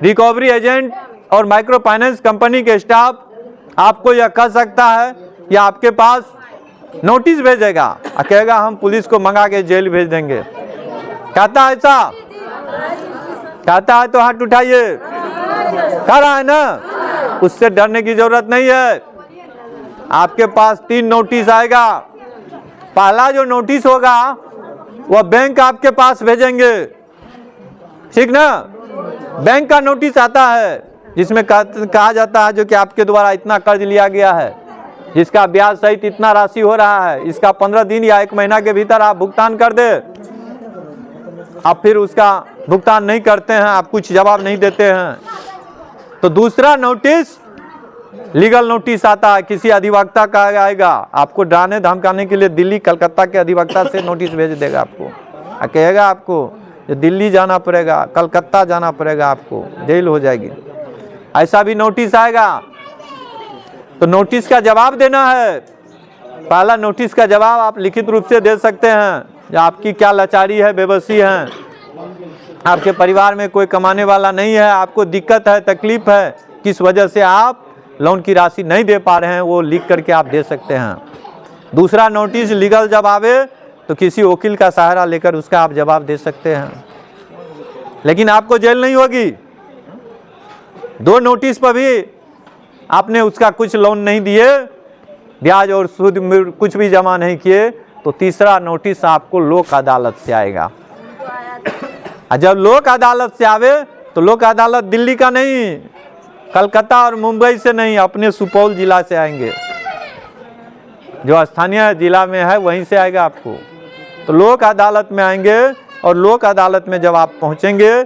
Recovery agent और micro finance company के staff आपको यह कह सकता है कि आपके पास नोटिस भेजेगा और कहेगा हम पुलिस को मंगा के जेल भेज देंगे। कहता है ऐसा? कहता है तो हाथ उठाइए। कह रहा है ना? उससे डरने की जरूरत नहीं है। आपके पास 3 नोटिस आएगा। पहला जो नोटिस होगा वह बैंक आपके पास भेजेंगे, ठीक ना? बैंक का नोटिस आता है जिसमें कहा जाता है जो कि आपके द्वारा इतना कर्ज लिया गया है, जिसका ब्याज सहित इतना राशि हो रहा है, इसका 15 दिन या 1 महीना के भीतर आप भुगतान कर दे। आप फिर उसका भुगतान नहीं करते हैं, आप कुछ जवाब नहीं देते हैं, तो दूसरा नोटिस लीगल नोटिस आता है, किसी अधिवक्ता का आएगा, आपको डराने धमकाने के लिए दिल्ली कलकत्ता के अधिवक्ता से नोटिस भेज देगा आपको, कहेगा आपको जो दिल्ली जाना पड़ेगा, कलकत्ता जाना पड़ेगा, आपको जेल हो जाएगी। ऐसा भी नोटिस आएगा। तो नोटिस का जवाब देना है। पहला नोटिस का जवाब आप लिखित रूप से दे सकते हैं, जो आपकी क्या लाचारी है, बेबसी है, आपके परिवार में कोई कमाने वाला नहीं है, आपको दिक्कत है, तकलीफ है, किस वजह से आप लोन की राशि नहीं दे पा रहे हैं, वो लिख करके आप दे सकते हैं। दूसरा नोटिस लीगल जब आवे तो किसी वकील का सहारा लेकर उसका आप जवाब दे सकते हैं, लेकिन आपको जेल नहीं होगी। 2 नोटिस पर भी आपने उसका कुछ लोन नहीं दिए, ब्याज और सूद कुछ भी जमा नहीं किए, तो तीसरा नोटिस आपको लोक अदालत से आएगा। जब लोक अदालत से आवे तो लोक अदालत दिल्ली का नहीं, कलकत्ता और मुंबई से नहीं, अपने सुपौल जिला से आएंगे, जो स्थानीय जिला में है वहीं से आएगा आपको। तो लोक अदालत में आएंगे और लोक अदालत में जब आप पहुंचेंगे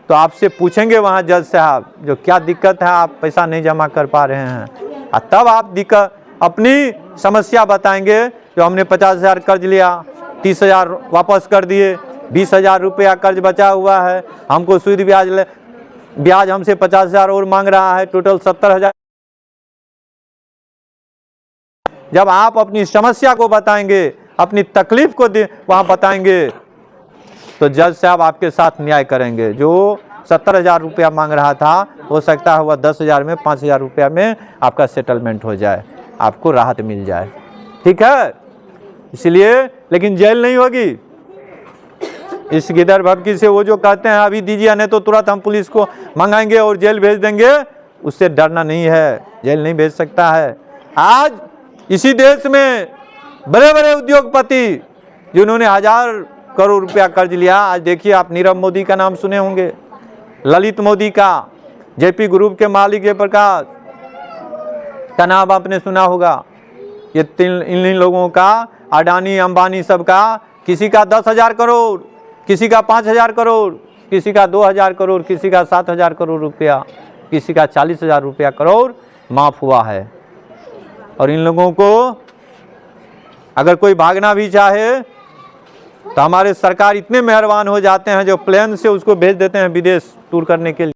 तो आपसे पूछेंगे वहां जज साहब जो क्या दिक्कत है, आप पैसा नहीं जमा कर पा रहे हैं, और तब आप दिक्कत अपनी समस्या बताएंगे, जो हमने 50,000 कर्ज लिया, 30,000 वापस कर दिए, 20,000 रुपया कर्ज बचा हुआ है, हमको सूद ब्याज हमसे 50,000 और मांग रहा है, टोटल 70,000। जब आप अपनी समस्या को बताएंगे, अपनी तकलीफ को वहां बताएंगे, तो जज साहब आपके साथ न्याय करेंगे। जो 70,000 रुपया मांग रहा था, हो सकता है वह 10,000 में, 5,000 रुपया में आपका सेटलमेंट हो जाए, आपको राहत मिल जाए, ठीक है? इसलिए लेकिन जेल नहीं होगी। इस गिदर भबकी से वो जो कहते हैं अभी दीजिए नहीं तो तुरंत हम पुलिस को मंगाएंगे और जेल भेज देंगे, उससे डरना नहीं है, जेल नहीं भेज सकता है। आज इसी देश में बड़े बड़े उद्योगपति जिन्होंने 1000 करोड़ रुपया कर्ज लिया, आज देखिए आप नीरव मोदी का नाम सुने होंगे, ललित मोदी का, जेपी ग्रुप के मालिक जयप्रकाश का नाम आपने सुना होगा। ये इन लोगों का, अडानी अंबानी सबका, किसी का 10,000 करोड़, किसी का 5,000 करोड़, किसी का 2,000 करोड़, किसी का 7,000 करोड़ रुपया, किसी का 40,000 रुपया करोड़ माफ हुआ है। और इन लोगों को अगर कोई भागना भी चाहे तो हमारे सरकार इतने मेहरबान हो जाते हैं जो प्लेन से उसको भेज देते हैं विदेश टूर करने के लिए।